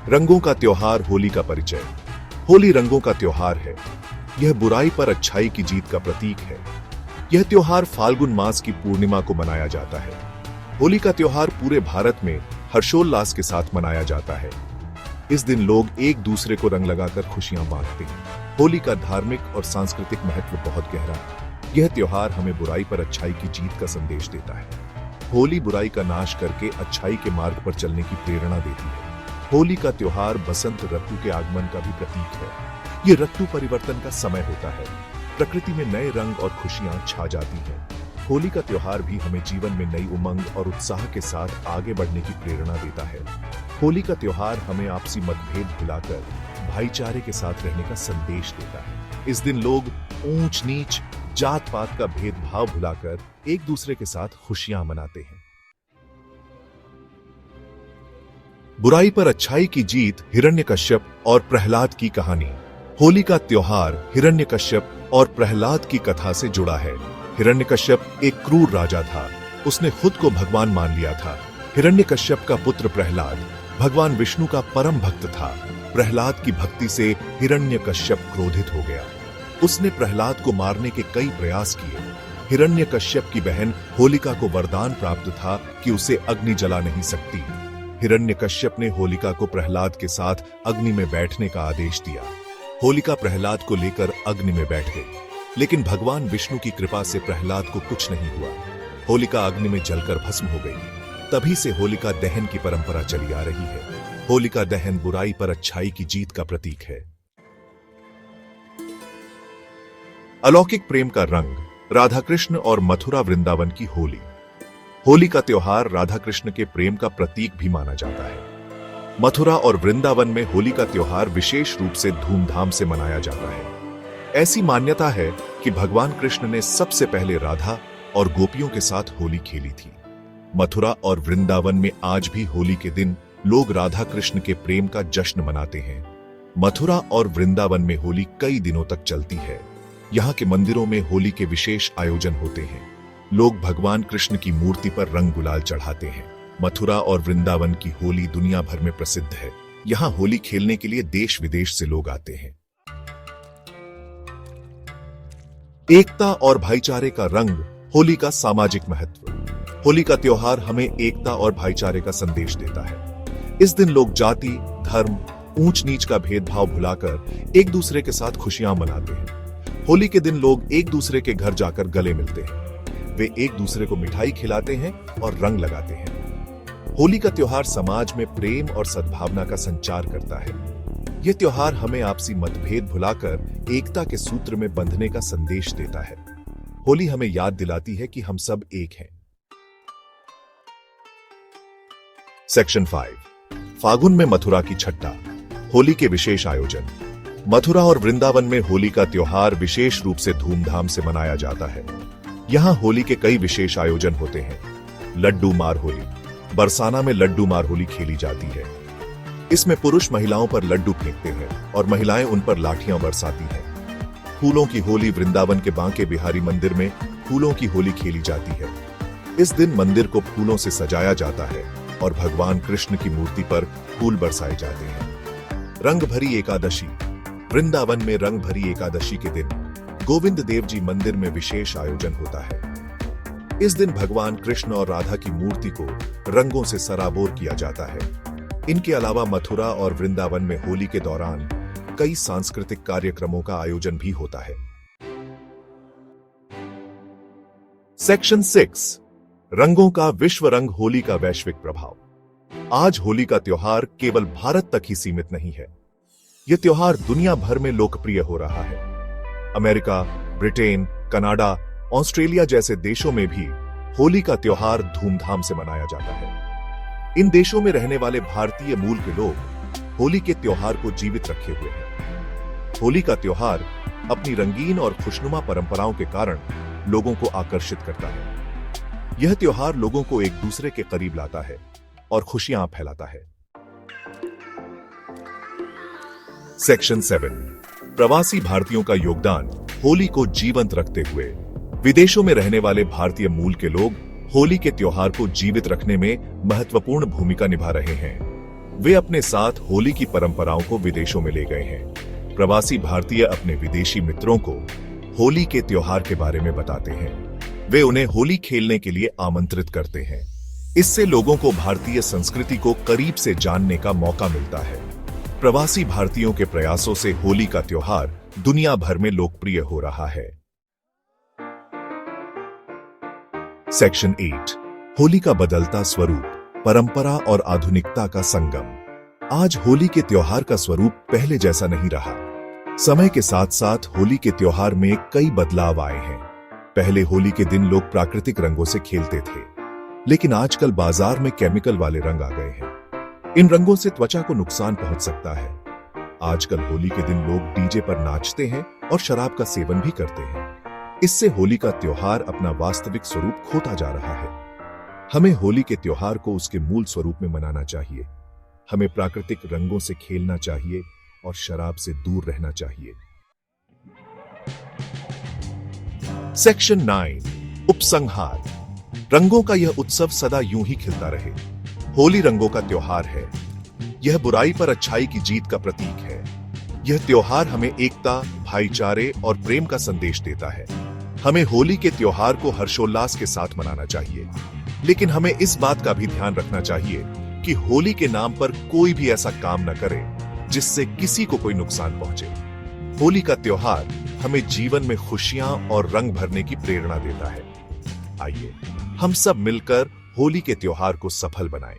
रंगों का त्योहार होली का परिचय। होली रंगों का त्योहार है। यह बुराई पर अच्छाई की जीत का प्रतीक है। यह त्योहार फाल्गुन मास की पूर्णिमा को मनाया जाता है। होली का त्योहार पूरे भारत में हर्षोल्लास के साथ मनाया जाता है। इस दिन लोग एक दूसरे को रंग लगाकर खुशियां बांटते हैं। होली का धार्मिक और सांस्कृतिक महत्व बहुत गहरा है। यह त्योहार हमें बुराई पर अच्छाई की जीत का संदेश देता है। होली बुराई का नाश करके अच्छाई के मार्ग पर चलने की प्रेरणा देती है। होली का त्योहार बसंत ऋतु के आगमन का भी प्रतीक है। ये ऋतु परिवर्तन का समय होता है। प्रकृति में नए रंग और खुशियां छा जाती हैं। होली का त्योहार भी हमें जीवन में नई उमंग और उत्साह के साथ आगे बढ़ने की प्रेरणा देता है। होली का त्योहार हमें आपसी मतभेद भुलाकर भाईचारे के साथ रहने का संदेश देता है। इस दिन लोग ऊंच नीच, जात पात का भेदभाव भुलाकर एक दूसरे के साथ खुशियां मनाते हैं। बुराई पर अच्छाई की जीत, हिरण्यकश्यप और प्रहलाद की कहानी। होली का त्योहार हिरण्यकश्यप और प्रहलाद की कथा से जुड़ा है। हिरण्यकश्यप एक क्रूर राजा था। उसने खुद को भगवान मान लिया था। हिरण्यकश्यप का पुत्र प्रहलाद भगवान विष्णु का परम भक्त था। प्रहलाद की भक्ति से हिरण्यकश्यप क्रोधित हो गया। उसने प्रहलाद को मारने के कई प्रयास किए। हिरण्यकश्यप की बहन होलिका को वरदान प्राप्त था कि उसे अग्नि जला नहीं सकती। हिरण्यकश्यप ने होलिका को प्रहलाद के साथ अग्नि में बैठने का आदेश दिया। होलिका प्रहलाद को लेकर अग्नि में बैठ गई, लेकिन भगवान विष्णु की कृपा से प्रहलाद को कुछ नहीं हुआ। होलिका अग्नि में जलकर भस्म हो गई। तभी से होलिका दहन की परंपरा चली आ रही है। होलिका दहन बुराई पर अच्छाई की जीत का प्रतीक है। अलौकिक प्रेम का रंग, राधा कृष्ण और मथुरा वृंदावन की होली। होली का त्योहार राधा कृष्ण के प्रेम का प्रतीक भी माना जाता है। मथुरा और वृंदावन में होली का त्योहार विशेष रूप से धूमधाम से मनाया जाता है। ऐसी मान्यता है कि भगवान कृष्ण ने सबसे पहले राधा और गोपियों के साथ होली खेली थी। मथुरा और वृंदावन में आज भी होली के दिन लोग राधा कृष्ण के प्रेम का जश्न मनाते हैं। मथुरा और वृंदावन में होली कई दिनों तक चलती है। यहाँ के मंदिरों में होली के विशेष आयोजन होते हैं। लोग भगवान कृष्ण की मूर्ति पर रंग गुलाल चढ़ाते हैं। मथुरा और वृंदावन की होली दुनिया भर में प्रसिद्ध है। यहाँ होली खेलने के लिए देश विदेश से लोग आते हैं। एकता और भाईचारे का रंग, होली का सामाजिक महत्व। होली का त्योहार हमें एकता और भाईचारे का संदेश देता है। इस दिन लोग जाति, धर्म, ऊंच नीच का भेदभाव भुलाकर एक दूसरे के साथ खुशियां मनाते हैं। होली के दिन लोग एक दूसरे के घर जाकर गले मिलते हैं। वे एक दूसरे को मिठाई खिलाते हैं और रंग लगाते हैं। होली का त्योहार समाज में प्रेम और सद्भावना का संचार करता है। यह त्योहार हमें आपसी मतभेद भुलाकर एकता के सूत्र में बंधने का संदेश देता है। होली हमें याद दिलाती है कि हम सब एक हैं। सेक्शन 5, फागुन में मथुरा की छट्टा। होली के विशेष आयोजन। मथुरा और वृंदावन में होली का त्योहार विशेष रूप से धूमधाम से मनाया जाता है। यहाँ होली के कई विशेष आयोजन होते हैं। लड्डू मार होली। बरसाना में लड्डू मार होली खेली जाती है। इसमें पुरुष महिलाओं पर लड्डू फेंकते हैं और महिलाएं उन पर लाठियां बरसाती हैं। फूलों की होली। वृंदावन के बांके बिहारी मंदिर में फूलों की होली खेली जाती है। इस दिन मंदिर को फूलों से सजाया जाता है और भगवान कृष्ण की मूर्ति पर फूल बरसाए जाते हैं। रंग भरी एकादशी। वृंदावन में रंग भरी एकादशी के दिन गोविंद देव जी मंदिर में विशेष आयोजन होता है। इस दिन भगवान कृष्ण और राधा की मूर्ति को रंगों से सराबोर किया जाता है। इनके अलावा मथुरा और वृंदावन में होली के दौरान कई सांस्कृतिक कार्यक्रमों का आयोजन भी होता है। सेक्शन 6, रंगों का विश्व रंग, होली का वैश्विक प्रभाव। आज होली का त्योहार केवल भारत तक ही सीमित नहीं है। यह त्योहार दुनिया भर में लोकप्रिय हो रहा है। अमेरिका, ब्रिटेन, कनाडा, ऑस्ट्रेलिया जैसे देशों में भी होली का त्योहार धूमधाम से मनाया जाता है। इन देशों में रहने वाले भारतीय मूल के लोग होली के त्योहार को जीवित रखे हुए हैं। होली का त्योहार अपनी रंगीन और खुशनुमा परंपराओं के कारण लोगों को आकर्षित करता है। यह त्योहार लोगों को एक दूसरे के करीब लाता है और खुशियां फैलाता है। सेक्शन 7, प्रवासी भारतीयों का योगदान, होली को जीवंत रखते हुए। विदेशों में रहने वाले भारतीय मूल के लोग होली के त्योहार को जीवित रखने में महत्वपूर्ण भूमिका निभा रहे हैं। वे अपने साथ होली की परंपराओं को विदेशों में ले गए हैं। प्रवासी भारतीय अपने विदेशी मित्रों को होली के त्योहार के बारे में बताते हैं। वे उन्हें होली खेलने के लिए आमंत्रित करते हैं। इससे लोगों को भारतीय संस्कृति को करीब से जानने का मौका मिलता है। प्रवासी भारतीयों के प्रयासों से होली का त्योहार दुनिया भर में लोकप्रिय हो रहा है। सेक्शन 8 होली का बदलता स्वरूप, परंपरा और आधुनिकता का संगम। आज होली के त्योहार का स्वरूप पहले जैसा नहीं रहा। समय के साथ साथ होली के त्योहार में कई बदलाव आए हैं। पहले होली के दिन लोग प्राकृतिक रंगों से खेलते थे, लेकिन आजकल बाजार में केमिकल वाले रंग आ गए हैं। इन रंगों से त्वचा को नुकसान पहुंच सकता है। आजकल होली के दिन लोग डीजे पर नाचते हैं और शराब का सेवन भी करते हैं। इससे होली का त्योहार अपना वास्तविक स्वरूप खोता जा रहा है। हमें होली के त्योहार को उसके मूल स्वरूप में मनाना चाहिए। हमें प्राकृतिक रंगों से खेलना चाहिए और शराब से दूर रहना चाहिए। सेक्शन 9 उपसंहार। रंगों का यह उत्सव सदा यूं ही खिलता रहे। होली रंगों का त्योहार है। यह बुराई पर अच्छाई की जीत का प्रतीक है। यह त्योहार हमें एकता, भाईचारे और प्रेम का संदेश देता है। हमें होली के त्योहार को हर्षोल्लास के साथ मनाना चाहिए, लेकिन हमें इस बात का भी ध्यान रखना चाहिए कि होली के नाम पर कोई भी ऐसा काम न करे जिससे किसी को कोई नुकसान पहुंचे। होली का त्योहार हमें जीवन में खुशियां और रंग भरने की प्रेरणा देता है। आइए हम सब मिलकर होली के त्योहार को सफल बनाएं।